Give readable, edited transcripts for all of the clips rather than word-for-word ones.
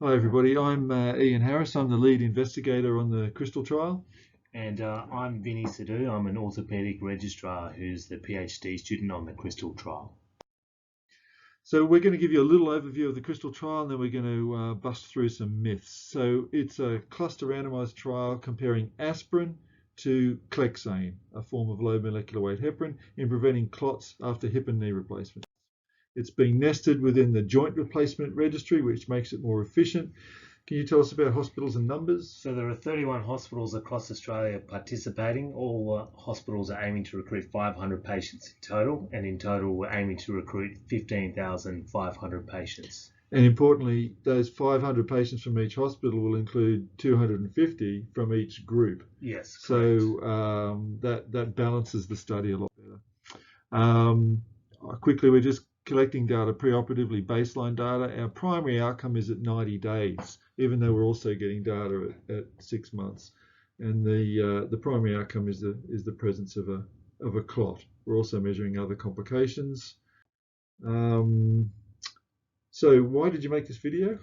Hi everybody, I'm Ian Harris. I'm the lead investigator on the CRISTAL trial. And I'm Vinny Sidhu. I'm an orthopaedic registrar who's the PhD student on the CRISTAL trial. So we're going to give you a little overview of the CRISTAL trial and then we're going to bust through some myths. So it's a cluster randomized trial comparing aspirin to clexane, a form of low molecular weight heparin, in preventing clots after hip and knee replacement. It's being nested within the joint replacement registry, which makes it more efficient. Can you tell us about hospitals and numbers? So there are 31 hospitals across Australia participating. All hospitals are aiming to recruit 500 patients in total, and in total we're aiming to recruit 15,500 patients. And importantly, those 500 patients from each hospital will include 250 from each group. Yes, correct. So that balances the study a lot better. Quickly, we're just collecting data preoperatively, baseline data. Our primary outcome is at 90 days, even though we're also getting data at 6 months. And the primary outcome is the presence of a clot. We're also measuring other complications. So why did you make this video?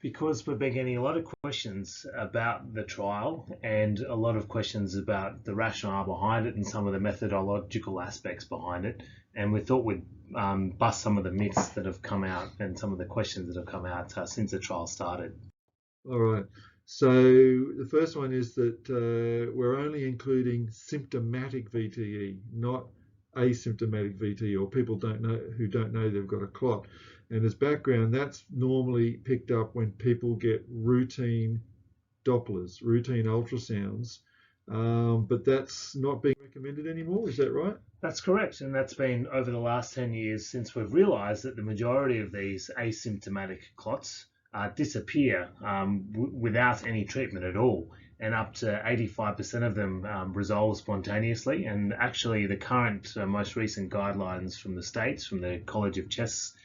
Because we've been getting a lot of questions about the trial and a lot of questions about the rationale behind it and some of the methodological aspects behind it. And we thought we'd bust some of the myths that have come out and some of the questions that have come out since the trial started. All right. So the first one is that we're only including symptomatic VTE, not asymptomatic VTE, or people who don't know they've got a clot. And as background, that's normally picked up when people get routine Dopplers, routine ultrasounds, but that's not being recommended anymore. Is that right? That's correct, and that's been over the last 10 years since we've realised that the majority of these asymptomatic clots disappear without any treatment at all, and up to 85% of them resolve spontaneously. And actually the current most recent guidelines from the States, from the College of Chest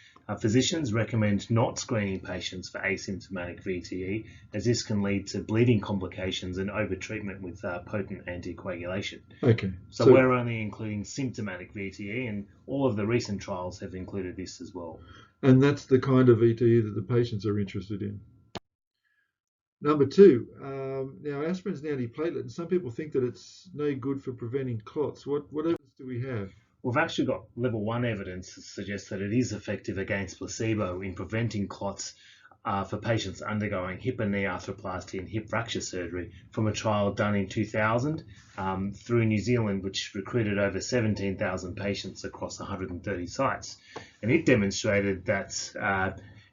physicians, recommend not screening patients for asymptomatic VTE, as this can lead to bleeding complications and overtreatment with potent anticoagulation. Okay. So we're only including symptomatic VTE, and all of the recent trials have included this as well. And that's the kind of VTE that the patients are interested in. Number two, now aspirin's an antiplatelet, and some people think that it's no good for preventing clots. What evidence do we have? We've actually got level 1 evidence that suggests that it is effective against placebo in preventing clots for patients undergoing hip and knee arthroplasty and hip fracture surgery from a trial done in 2000 through New Zealand, which recruited over 17,000 patients across 130 sites. And it demonstrated that,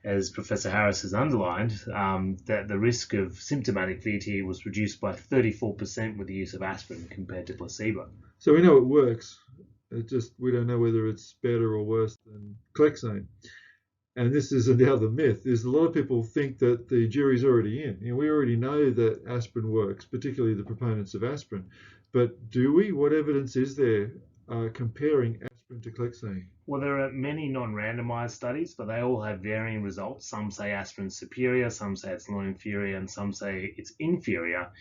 as Professor Harris has underlined, that the risk of symptomatic VTE was reduced by 34% with the use of aspirin compared to placebo. So we know it works. We don't know whether it's better or worse than clexane. And this is another myth. There's a lot of people think that the jury's already in. We already know that aspirin works, particularly the proponents of aspirin. But do we? What evidence is there comparing aspirin to clexane? Well, there are many non-randomized studies, but they all have varying results. Some say aspirin's superior, some say it's non-inferior, and some say it's inferior.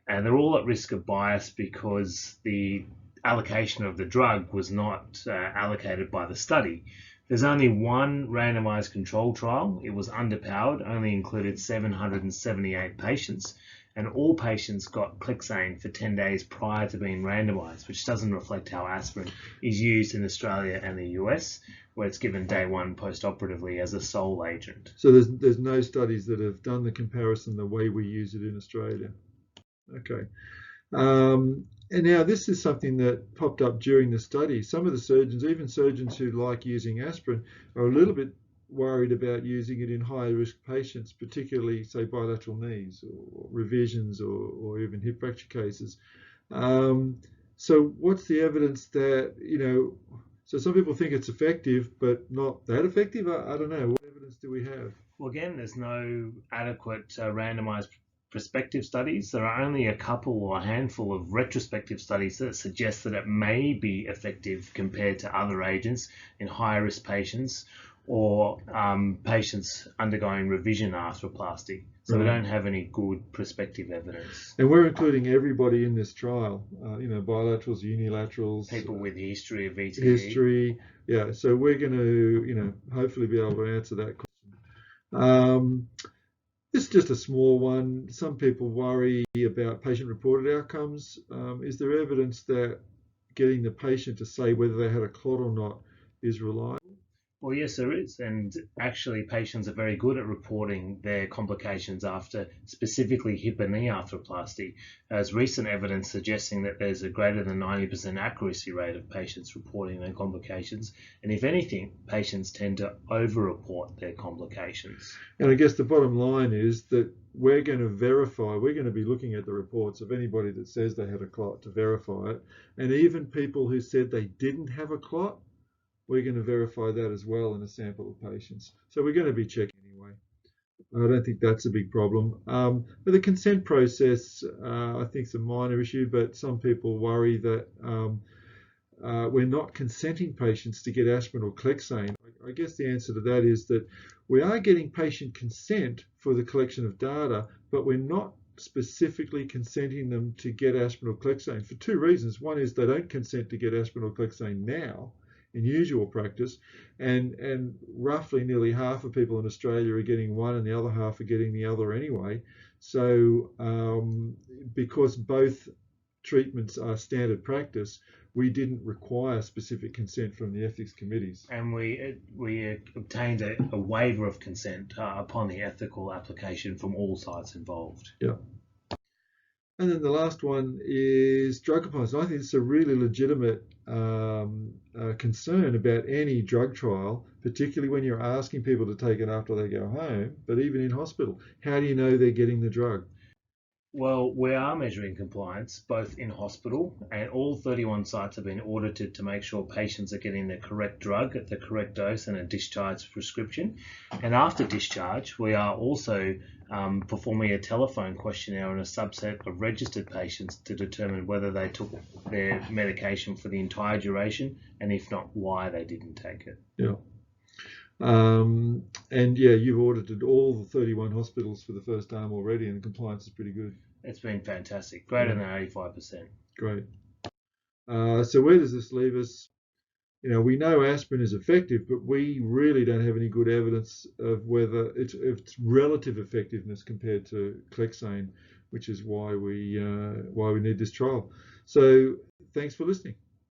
And they're all at risk of bias because the allocation of the drug was not allocated by the study. There's only one randomized control trial. It was underpowered, only included 778 patients, and all patients got clexane for 10 days prior to being randomized, which doesn't reflect how aspirin is used in Australia and the US, where it's given day 1 post-operatively as a sole agent. So there's no studies that have done the comparison the way we use it in Australia. Okay. And now this is something that popped up during the study. Some of the surgeons, even surgeons who like using aspirin, are a little bit worried about using it in high risk patients, particularly say bilateral knees or revisions or even hip fracture cases. So what's the evidence that, so some people think it's effective, but not that effective? I don't know. What evidence do we have? Well, again, there's no adequate randomized prospective studies. There are only a couple or a handful of retrospective studies that suggest that it may be effective compared to other agents in higher risk patients or patients undergoing revision arthroplasty. So we don't have any good prospective evidence. And we're including everybody in this trial, bilaterals, unilaterals. People with history of VTE. History, yeah. So we're going to, hopefully be able to answer that question. This is just a small one. Some people worry about patient-reported outcomes. Is there evidence that getting the patient to say whether they had a clot or not is reliable? Well, yes, there is. And actually, patients are very good at reporting their complications after specifically hip and knee arthroplasty. There's recent evidence suggesting that there's a greater than 90% accuracy rate of patients reporting their complications. And if anything, patients tend to over-report their complications. And I guess the bottom line is that we're going to verify, we're going to be looking at the reports of anybody that says they had a clot to verify it. And even people who said they didn't have a clot, we're going to verify that as well in a sample of patients. So we're going to be checking anyway. I don't think that's a big problem. But the consent process, I think, is a minor issue, but some people worry that we're not consenting patients to get aspirin or Clexane. I guess the answer to that is that we are getting patient consent for the collection of data, but we're not specifically consenting them to get aspirin or Clexane for two reasons. One is they don't consent to get aspirin or Clexane now in usual practice, and roughly nearly half of people in Australia are getting one and the other half are getting the other anyway. So because both treatments are standard practice, we didn't require specific consent from the ethics committees. And we obtained a waiver of consent upon the ethical application from all sides involved. Yeah. And then the last one is drug compliance. I think it's a really legitimate concern about any drug trial, particularly when you're asking people to take it after they go home, but even in hospital. How do you know they're getting the drug? Well, we are measuring compliance both in hospital, and all 31 sites have been audited to make sure patients are getting the correct drug at the correct dose and a discharge prescription. And after discharge, we are also performing a telephone questionnaire on a subset of registered patients to determine whether they took their medication for the entire duration, and if not, why they didn't take it. Yeah. And yeah, you've audited all the 31 hospitals for the first time already, and the compliance is pretty good. It's been fantastic, greater than 85%. Great. So where does this leave us? You know, we know aspirin is effective, but we really don't have any good evidence of whether its relative effectiveness compared to Clexane, which is why we need this trial. So thanks for listening.